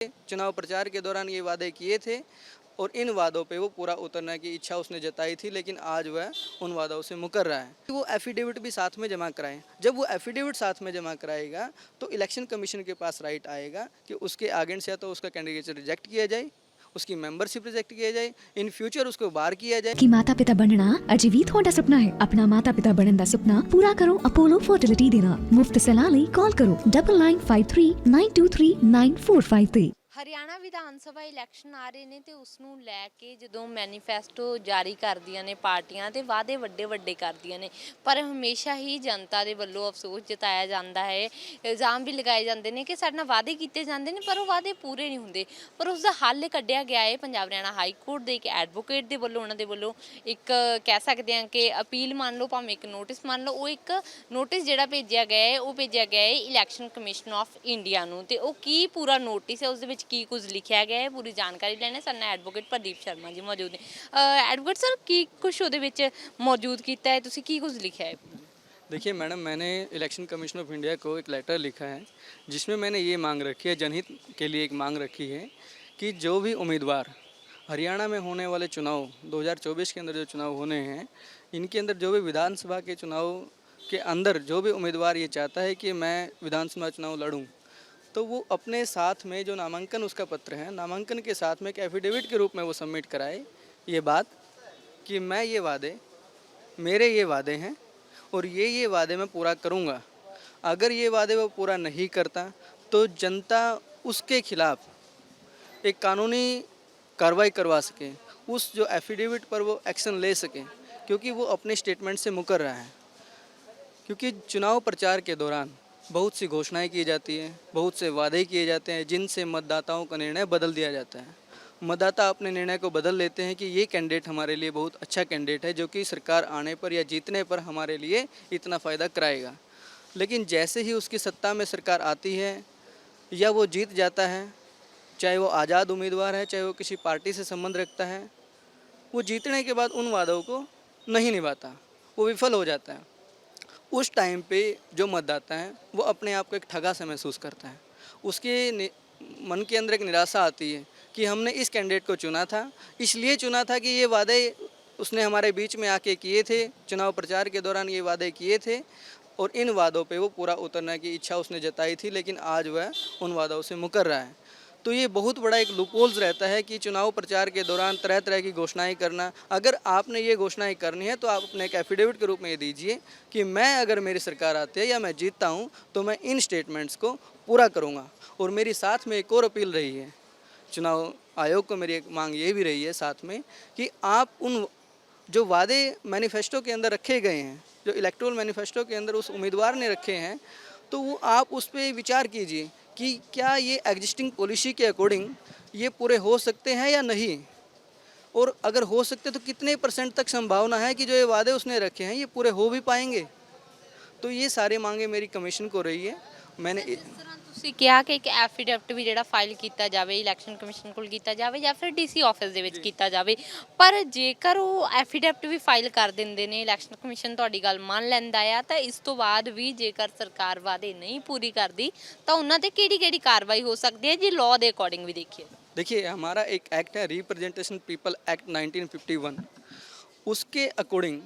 चुनाव प्रचार के दौरान ये वादे किए थे और इन वादों पे वो पूरा उतरने की इच्छा उसने जताई थी, लेकिन आज वह उन वादों से मुकर रहा है। वो एफिडेविट भी साथ में जमा कराएं। जब वो एफिडेविट साथ में जमा कराएगा तो इलेक्शन कमीशन के पास राइट आएगा कि उसके अगेंस्ट या तो उसका कैंडिडेचर रिजेक्ट किया जाए, उसकी मेंबरशिप रिजेक्ट किया जाए, इन फ्यूचर उसको बाहर किया जाए। कि माता पिता बनना अजे भी थोड़ा सुपना है। अपना माता पिता बनने का सुपना पूरा करो अपोलो फर्टिलिटी देना। मुफ्त सलाह ਲਈ कॉल करो 9953923943। ਹਰਿਆਣਾ ਵਿਧਾਨ ਸਭਾ ਇਲੈਕਸ਼ਨ ਆ ਰਹੇ ਨੇ ਤੇ ਉਸ ਨੂੰ ਲੈ ਕੇ ਜਦੋਂ ਮੈਨੀਫੈਸਟੋ ਜਾਰੀ ਕਰਦੀਆਂ ਨੇ ਪਾਰਟੀਆਂ ਤੇ ਵਾਅਦੇ ਵੱਡੇ ਵੱਡੇ ਕਰਦੀਆਂ ਨੇ, ਪਰ ਹਮੇਸ਼ਾ ਹੀ ਜਨਤਾ ਦੇ ਵੱਲੋਂ ਅਫਸੋਸ ਜਤਾਇਆ ਜਾਂਦਾ ਹੈ, ਇਲਜ਼ਾਮ ਵੀ ਲਗਾਏ ਜਾਂਦੇ ਨੇ ਕਿ ਸਾਡੇ ਨਾਲ ਵਾਅਦੇ ਕੀਤੇ ਜਾਂਦੇ ਨੇ ਪਰ ਉਹ ਵਾਅਦੇ ਪੂਰੇ ਨਹੀਂ ਹੁੰਦੇ। ਪਰ ਉਸ ਦਾ ਹੱਲ ਕੱਢਿਆ ਗਿਆ ਹੈ ਪੰਜਾਬ ਹਰਿਆਣਾ ਹਾਈ ਕੋਰਟ ਦੇ ਇੱਕ ਐਡਵੋਕੇਟ ਦੇ ਵੱਲੋਂ, ਉਹਨਾਂ ਦੇ ਵੱਲੋਂ ਇੱਕ ਕਹਿ ਸਕਦੇ ਹਾਂ ਕਿ ਅਪੀਲ ਮੰਨ ਲਓ ਭਾਵੇਂ ਇੱਕ ਨੋਟਿਸ ਮੰਨ ਲਓ, ਉਹ ਇੱਕ ਨੋਟਿਸ ਜਿਹੜਾ ਭੇਜਿਆ ਗਿਆ ਹੈ ਉਹ ਭੇਜਿਆ ਗਿਆ ਹੈ ਇਲੈਕਸ਼ਨ ਕਮਿਸ਼ਨ ਆਫ ਇੰਡੀਆ ਨੂੰ। ਤੇ ਉਹ ਕੀ ਪੂਰਾ ਨੋਟਿਸ ਹੈ, ਉਸ ਦੇ ਵਿੱਚ ਕੀ ਕੁਝ ਲਿਖਿਆ ਗਿਆ ਹੈ, ਪੂਰੀ ਜਾਣਕਾਰੀ ਲੈਣੇ ਸਾਡੇ ਨਾਲ ਐਡਵੋਕੇਟ ਪ੍ਰਦੀਪ ਸ਼ਰਮਾ ਜੀ ਮੌਜੂਦ ਨੇ। ਐਡਵੋਕੇਟ ਸਰ, ਕੀ ਕੁਝ ਉਹਦੇ ਵਿੱਚ मौजूद किया है, तुसी की कुछ लिखा है? देखिए मैडम, मैंने इलेक्शन कमीशन ऑफ इंडिया को एक लेटर लिखा है जिसमें मैंने ये मांग रखी है, जनहित के लिए एक मांग रखी है कि जो भी उम्मीदवार हरियाणा में होने वाले चुनाव 2024 के अंदर जो चुनाव होने हैं, इनके अंदर जो भी विधानसभा के चुनाव के अंदर जो भी उम्मीदवार ये चाहता है कि मैं विधानसभा चुनाव लड़ूं, तो वो अपने साथ में जो नामांकन उसका पत्र है, नामांकन के साथ में एक एफिडेविट के रूप में वो सबमिट कराए ये बात कि मैं ये वादे, मेरे ये वादे हैं और ये वादे मैं पूरा करूँगा। अगर ये वादे वो पूरा नहीं करता तो जनता उसके खिलाफ एक कानूनी कार्रवाई करवा सके, उस जो एफिडेविट पर वो एक्शन ले सके, क्योंकि वो अपने स्टेटमेंट से मुकर रहा है। क्योंकि चुनाव प्रचार के दौरान बहुत सी घोषणाएं की जाती हैं, बहुत से वादे किए जाते हैं जिनसे मतदाताओं का निर्णय बदल दिया जाता है। मतदाता अपने निर्णय को बदल लेते हैं कि ये कैंडिडेट हमारे लिए बहुत अच्छा कैंडिडेट है जो कि सरकार आने पर या जीतने पर हमारे लिए इतना फ़ायदा कराएगा। लेकिन जैसे ही उसकी सत्ता में सरकार आती है या वो जीत जाता है, चाहे वो आज़ाद उम्मीदवार है, चाहे वो किसी पार्टी से संबंध रखता है, वो जीतने के बाद उन वादों को नहीं निभाता, वो विफल हो जाता है। उस टाइम पे जो मतदाता है वो अपने आप को एक ठगा सा महसूस करता है। उसके मन के अंदर एक निराशा आती है कि हमने इस कैंडिडेट को चुना था, इसलिए चुना था कि ये वादे उसने हमारे बीच में आके किए थे, चुनाव प्रचार के दौरान ये वादे किए थे और इन वादों पे वो पूरा उतरने की इच्छा उसने जताई थी, लेकिन आज वह उन वादों से मुकर रहा है। तो ये बहुत बड़ा एक लूपहोल्स रहता है कि चुनाव प्रचार के दौरान तरह तरह की घोषणाएं करना। अगर आपने ये घोषणाएं करनी है तो आप अपने एक एफिडेविट के रूप में ये दीजिए कि मैं, अगर मेरी सरकार आती है या मैं जीतता हूँ तो मैं इन स्टेटमेंट्स को पूरा करूँगा। और मेरी साथ में एक और अपील रही है चुनाव आयोग को, मेरी एक मांग ये भी रही है साथ में कि आप उन जो वादे मैनिफेस्टो के अंदर रखे गए हैं, जो इलेक्टोरल मैनिफेस्टो के अंदर उस उम्मीदवार ने रखे हैं, तो वो आप उस पर विचार कीजिए कि क्या ये एग्जिस्टिंग पॉलिसी के अकॉर्डिंग ये पूरे हो सकते हैं या नहीं, और अगर हो सकते तो कितने % तक संभावना है कि जो ये वादे उसने रखे हैं ये पूरे हो भी पाएंगे। तो ये सारी मांगे मेरी कमीशन को रही है। मैंने ਤੁਸੀਂ ਕਿਹਾ ਕਿ ਇੱਕ ਐਫੀਡੈਵਿਟ ਵੀ ਜਿਹੜਾ ਫਾਈਲ ਕੀਤਾ ਜਾਵੇ ਇਲੈਕਸ਼ਨ ਕਮਿਸ਼ਨ ਕੋਲ ਕੀਤਾ ਜਾਵੇ ਜਾਂ ਫਿਰ ਡੀਸੀ ਆਫਿਸ ਦੇ ਵਿੱਚ ਕੀਤਾ ਜਾਵੇ, ਪਰ ਜੇਕਰ ਉਹ ਐਫੀਡੈਵਿਟ ਵੀ ਫਾਈਲ ਕਰ ਦਿੰਦੇ ਨੇ, ਇਲੈਕਸ਼ਨ ਕਮਿਸ਼ਨ ਤੁਹਾਡੀ ਗੱਲ ਮੰਨ ਲੈਂਦਾ ਆ, ਤਾਂ ਇਸ ਤੋਂ ਬਾਅਦ ਵੀ ਜੇਕਰ ਸਰਕਾਰ ਵਾਅਦੇ ਨਹੀਂ ਪੂਰੀ ਕਰਦੀ ਤਾਂ ਉਹਨਾਂ ਤੇ ਕਿਹੜੀ ਕਿਹੜੀ ਕਾਰਵਾਈ ਹੋ ਸਕਦੀ ਹੈ ਜੀ ਲਾਅ ਦੇ ਅਕੋਰਡਿੰਗ ਵੀ ਦੇਖੀਏ? देखिए, हमारा एक एक्ट है रिप्रेजेंटेशन पीपल एक्ट 1951, उसके अकॉर्डिंग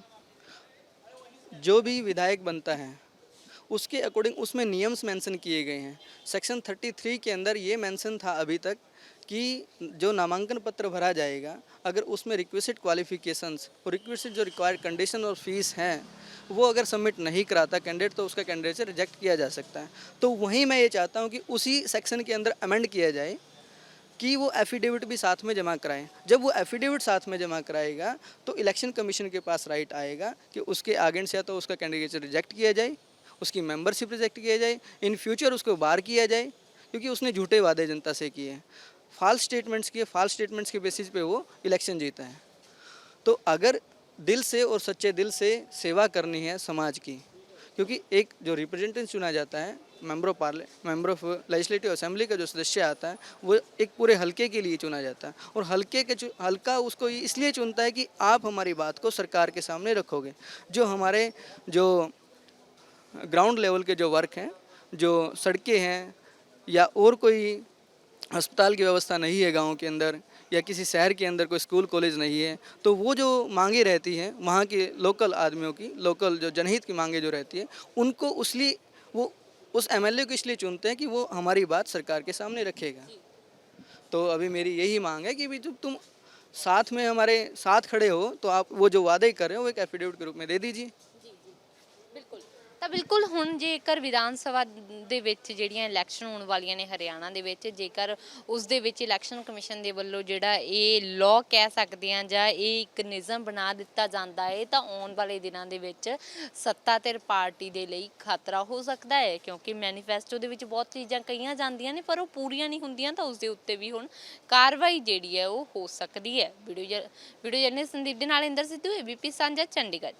जो भी विधायक बनता है उसके अकॉर्डिंग उसमें नियम्स मेंशन किए गए हैं। सेक्शन 33 के अंदर ये मेंशन था अभी तक कि जो नामांकन पत्र भरा जाएगा, अगर उसमें रिक्वेस्टेड क्वालिफिकेशंस और रिक्वेस्टेड जो रिक्वायर्ड कंडीशन और फीस हैं वो अगर सबमिट नहीं कराता कैंडिडेट तो उसका कैंडिडेट से रिजेक्ट किया जा सकता है। तो वहीं मैं ये चाहता हूँ कि उसी सेक्शन के अंदर अमेंड किया जाए कि वो एफिडेविट भी साथ में जमा कराएं। जब वो एफिडेविट साथ में जमा कराएगा तो इलेक्शन कमीशन के पास राइट आएगा कि उसके अगेंस्ट या तो उसका कैंडिडेट रिजेक्ट किया जाए, उसकी मेंबरशिप रिजेक्ट किया जाए, इन फ्यूचर उसको बाहर किया जाए, क्योंकि उसने झूठे वादे जनता से किए हैं, फॉल्स स्टेटमेंट्स किए, फॉल्स स्टेटमेंट्स के बेसिस पे वो इलेक्शन जीता है। तो अगर दिल से और सच्चे दिल से सेवा करनी है समाज की, क्योंकि एक जो रिप्रेजेंटेटिव चुना जाता है, मेंबर ऑफ लेजिस्लेटिव असेंबली का जो सदस्य आता है वो एक पूरे हलके के लिए चुना जाता है, और हलका उसको इसलिए चुनता है कि आप हमारी बात को सरकार के सामने रखोगे। जो हमारे जो ग्राउंड लेवल के जो वर्क हैं, जो सड़कें हैं या और कोई अस्पताल की व्यवस्था नहीं है गांव के अंदर, या किसी शहर के अंदर कोई स्कूल कॉलेज नहीं है, तो वो जो मांगे रहती हैं वहाँ के लोकल आदमियों की, लोकल जो जनहित की मांगे जो रहती है, उनको उसलिए वो उस एमएलए को इसलिए चुनते हैं कि वो हमारी बात सरकार के सामने रखेगा। तो अभी मेरी यही मांग है कि भी जब तुम साथ में हमारे साथ खड़े हो तो आप वो जो वादे कर रहे हो वो एक एफिडेविट के रूप में दे दीजिए। ਬਿਲਕੁਲ ਤਾਂ ਬਿਲਕੁਲ ਹੁਣ ਜੇਕਰ ਵਿਧਾਨ ਸਭਾ ਦੇ ਵਿੱਚ ਜਿਹੜੀਆਂ ਇਲੈਕਸ਼ਨ ਹੋਣ ਵਾਲੀਆਂ ਨੇ ਹਰਿਆਣਾ ਦੇ ਵਿੱਚ, ਜੇਕਰ ਉਸ ਦੇ ਵਿੱਚ ਇਲੈਕਸ਼ਨ ਕਮਿਸ਼ਨ ਦੇ ਵੱਲੋਂ ਜਿਹੜਾ ਇਹ ਲਾਅ ਕਹਿ ਸਕਦੇ ਆ ਜਾਂ ਇਹ ਇੱਕ ਨਿਯਮ ਬਣਾ ਦਿੱਤਾ ਜਾਂਦਾ ਹੈ, ਤਾਂ ਆਉਣ ਵਾਲੇ ਦਿਨਾਂ ਦੇ ਵਿੱਚ ਸੱਤਾਧਿਰ ਪਾਰਟੀ ਦੇ ਲਈ ਖਤਰਾ ਹੋ ਸਕਦਾ ਹੈ, ਕਿਉਂਕਿ ਮੈਨੀਫੈਸਟੋ ਦੇ ਵਿੱਚ ਬਹੁਤ ਚੀਜ਼ਾਂ ਕਹੀਆਂ ਜਾਂਦੀਆਂ ਨੇ ਪਰ ਉਹ ਪੂਰੀਆਂ ਨਹੀਂ ਹੁੰਦੀਆਂ, ਤਾਂ ਉਸ ਦੇ ਉੱਤੇ ਵੀ ਹੁਣ ਕਾਰਵਾਈ ਜਿਹੜੀ ਹੈ ਉਹ ਹੋ ਸਕਦੀ ਹੈ। ਵੀਡੀਓ ਜਰਨਲਿਸਟ ਸੰਦੀਪ ਦੇ ਨਾਲ ਇੰਦਰ ਸਿੱਧੂ, ABP ਸਾਂਝਾ, ਚੰਡੀਗੜ੍ਹ।